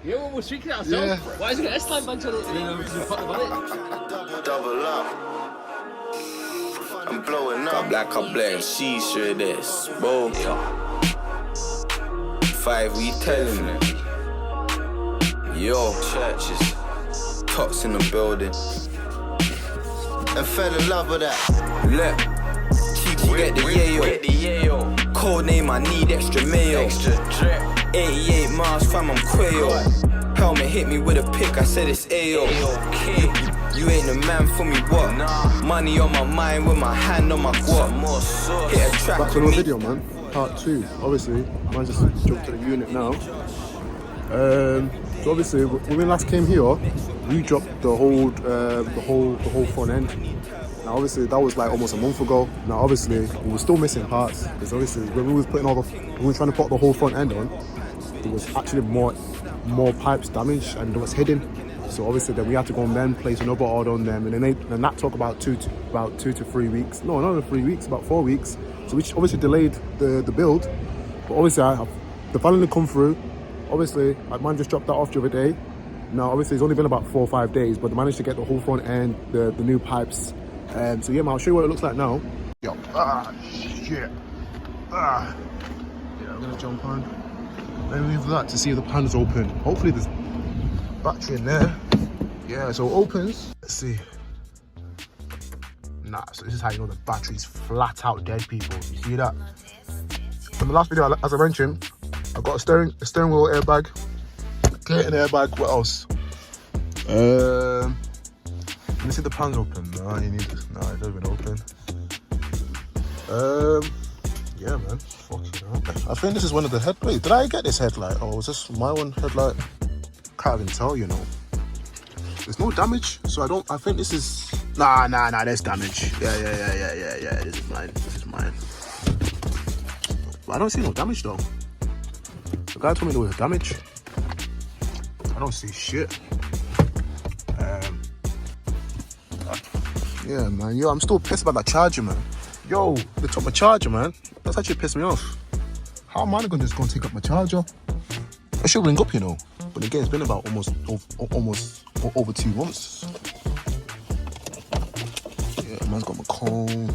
Yeah, well, we're speaking ourselves. Yeah. Why is it got S-line badge on it? And then just put them on it. Double up. I'm blowing up. Black up black, she sure this. Bro. 5, we telling it. Yo, churches. Tops in the building. And fell in love with that. Look. Cheeky get the yayo. Code name, I need extra mayo. Extra drip. 88 miles fam, I'm quail. Helmet hit me with a pick, I said it's AO. You ain't the man for me, what? Money on my mind with my hand on my guap. Hit a track. Back to another video, man. Part 2. Obviously, I might just jump to the unit now. So obviously, when we last came here, we dropped the whole front end. Now obviously that was like almost a month ago. Now obviously we were still missing parts because obviously when we were trying to put the whole front end on, there was actually more pipes damaged and there was hidden. So obviously then we had to go and then place another order on them, and then that took about 2 to 3 weeks. No, not 3 weeks, about 4 weeks. So which obviously delayed the build. But obviously they finally come through. Obviously my man just dropped that off the other day. Now obviously it's only been about 4 or 5 days, but they managed to get the whole front end, the new pipes. So yeah, man, I'll show you what it looks like now. Yo, shit. Yeah, I'm gonna jump on. Let me move that to see if the pan's open. Hopefully there's battery in there. Yeah, so it opens. Let's see. Nah, so this is how you know the battery's flat out dead, people. You see that? In the last video, as I mentioned, I got a steering wheel airbag, clearing airbag. What else? Let me see the pan's open. No, you need this. No, it doesn't even open. Yeah, man. Fucking hell. I think this is one of the headlights. Did I get this headlight? Or was this my one headlight? Can't even tell, you know. There's no damage, so I think this is. Nah, there's damage. Yeah. This is mine. But I don't see no damage though. The guy told me there was damage. I don't see shit. Yeah, man. Yo, I'm still pissed about that charger, man. Yo, they took my charger, man. That's actually pissed me off. How am I gonna just go and take up my charger? I should ring up, you know. But again, it's been about almost over 2 months. Yeah, man's got my cone.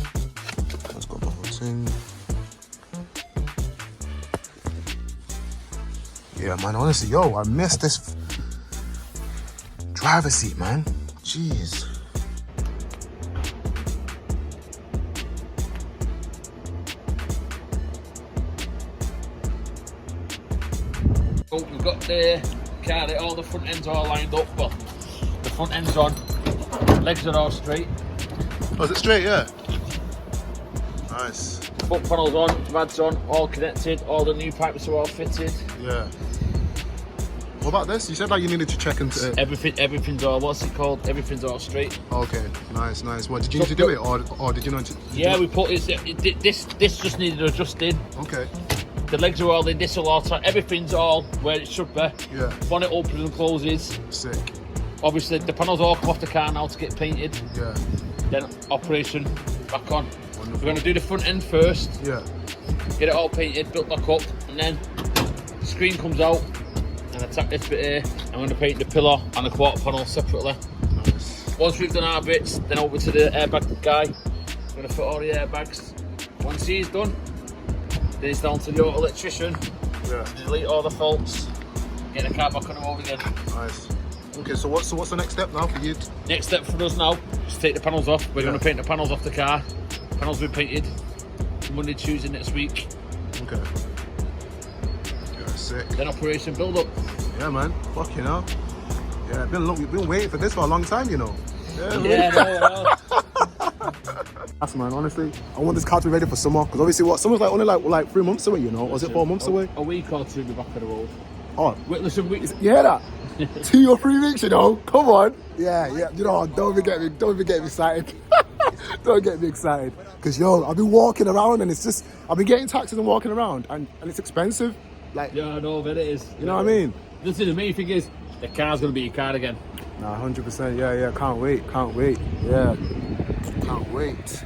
Man's got my whole thing. Yeah, man. Honestly, yo, I missed this driver's seat, man. Jeez. Oh, we've got the car, all the front ends are all lined up, but the front end's on, legs are all straight. Oh, is it straight? Yeah. Nice. Foot panel's on, mad's on, all connected, all the new pipes are all fitted. Yeah. What about this? You said that you needed to check into it. Everything's all, what's it called? Everything's all straight. Okay, nice. What, did you need to do it or did you not? Yeah, we put it, this just needed adjusting. Okay. The legs are all in, this will all tight, everything's all where it should be. Yeah. Bonnet opens and closes. Sick. Obviously the panels all come off the car now to get painted. Yeah. Then operation back on. Wonderful. We're going to do the front end first. Yeah. Get it all painted, built back up, and then the screen comes out and I tap this bit here. I'm going to paint the pillar and the quarter panel separately. Nice. Once we've done our bits, then over to the airbag guy. I'm going to fit all the airbags. Once he's done, then it's down to the auto electrician to delete all the faults, get the car back on the road again. Nice. Okay, so what's the next step now for you? Next step for us now is to take the panels off. We're going to paint the panels off the car. Panels will be painted Monday, Tuesday next week. Okay. Yeah, sick. Then operation build up. Yeah, man. Fucking hell. Yeah, we've been waiting for this for a long time, you know. Yeah, no. That's, man, honestly, I want this car to be ready for summer, because obviously summer's like only like 3 months away, you know, or is it 4 months away? A week or two, be back on the road. Oh, wait, listen, you hear that? 2 or 3 weeks, you know. Come on. Yeah. You know, don't even get me excited. Don't get me excited, because yo, I've been walking around and it's just I've been getting taxis and walking around and it's expensive. Like, yeah, I know, but it is. You know what I mean? Listen, the main thing is the car's gonna be your car again. Nah, 100%. Yeah. Can't wait. Yeah, can't wait.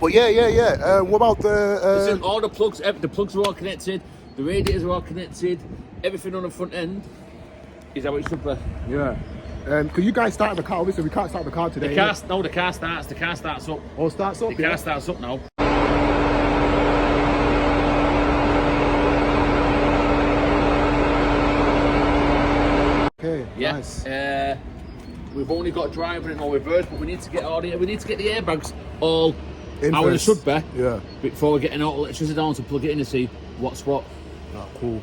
But yeah. What about the? Listen, all the plugs are all connected. The radiators are all connected. Everything on the front end. is how it should be. Yeah. Because you guys started the car, obviously we can't start the car today. The car starts. The car starts up. Oh, it starts up? The car starts up now. Okay, Yeah. nice. We've only got driver and all reverse, but we need to get audio. We need to get the airbags all In how it first. should be. Yeah. Before we get an auto electricity down to plug it in and see what's what. Oh, cool.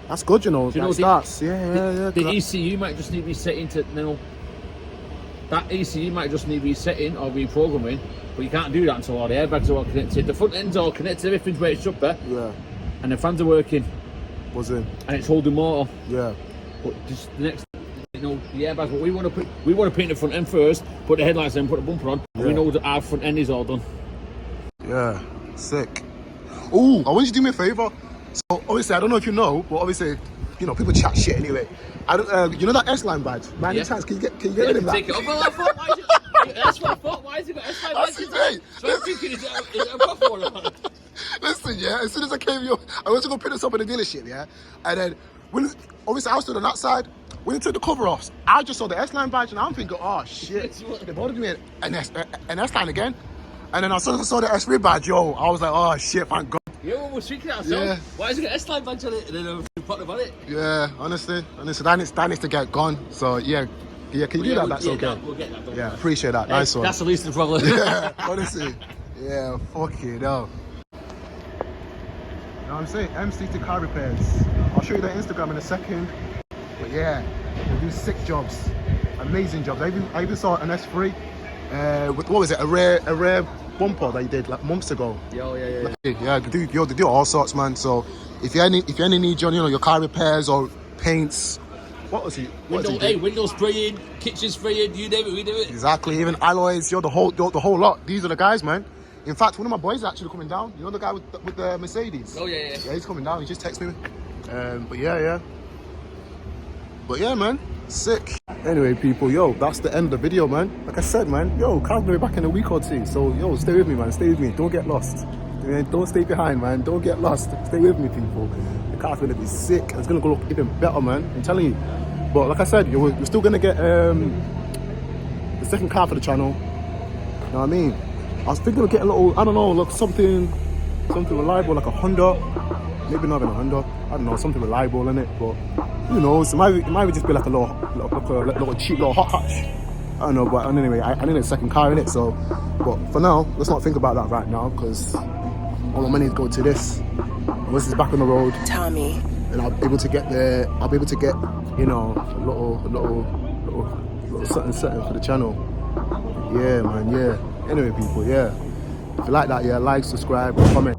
That's good, you know. Do you know that starts. Yeah. The ECU might just need resetting to that ECU might just need resetting or reprogramming, but you can't do that until all the airbags are all connected. The front end's all connected, everything's where it should be. Yeah. And the fans are working. Buzzing. And it's holding motor. Yeah. But just the next, the airbags. But we want to paint the front end first, put the headlights in, put the bumper on. And we know that our front end is all done. Yeah. Sick. Oh, I want you to do me a favour. So obviously, I don't know if you know, but obviously, you know, people chat shit anyway. I don't. You know that S-line badge? Man, any chance? Can you get rid of that? Take it up. Well, I thought, that's what I thought. Why has it got S-line badge? So I'm thinking, is it a proper one or not? Listen, yeah. As soon as I came here, I went to go pick this up in the dealership, yeah. And then when obviously I was stood on that side. When he took the cover off, I just saw the S-line badge and I'm thinking, oh shit, they've ordered me an S-line again. And then as soon as I saw the S3 badge, yo, I was like, oh shit, thank God. Yeah, well, we're thinking ourselves. Yeah. Why has it got S-line badge on it? And then we put about it. Yeah, honestly, that needs to get gone. So yeah, can you do that? That's okay. We'll get that done. Yeah, appreciate that. Nice one. That's the least of the problem. Yeah, honestly. Yeah, fuck it, no. You know what I'm saying? MC car repairs. I'll show you their Instagram in a second. But yeah, they do sick jobs, amazing jobs. I even saw an S3 with, what was it, a rare bumper that you did like months ago. Yeah. Yeah, they do all sorts, man. So if you any need your car repairs or paints, what was he? Window spraying, kitchen spraying, you name it, we do it. Exactly, even alloys, the whole lot. These are the guys, man. In fact, one of my boys is actually coming down. You know the guy with the Mercedes? Oh yeah. Yeah, he's coming down. He just texted me. But yeah, man, sick. Anyway, people, yo, that's the end of the video, man. Like I said, man, yo, car's gonna be back in a week or two. So, yo, stay with me, man. Stay with me. Don't get lost. Don't stay behind, man. Don't get lost. Stay with me, people. The car's gonna be sick. It's gonna go look even better, man. I'm telling you. But like I said, we're still gonna get the second car for the channel. You know what I mean? I was thinking of getting a little, I don't know, like something reliable, like a Honda. Maybe not even a Honda. I don't know, something reliable in it. But who knows? It might just be like a little cheap little hot hatch. I don't know. But anyway, I need a second car in it. So, but for now, let's not think about that right now because all the money is going to this. And once it's back on the road, Tommy, and I'll be able to get you know, a little something for the channel. Yeah, man. Yeah. Anyway, people. Yeah. If you like that, yeah, like, subscribe, comment.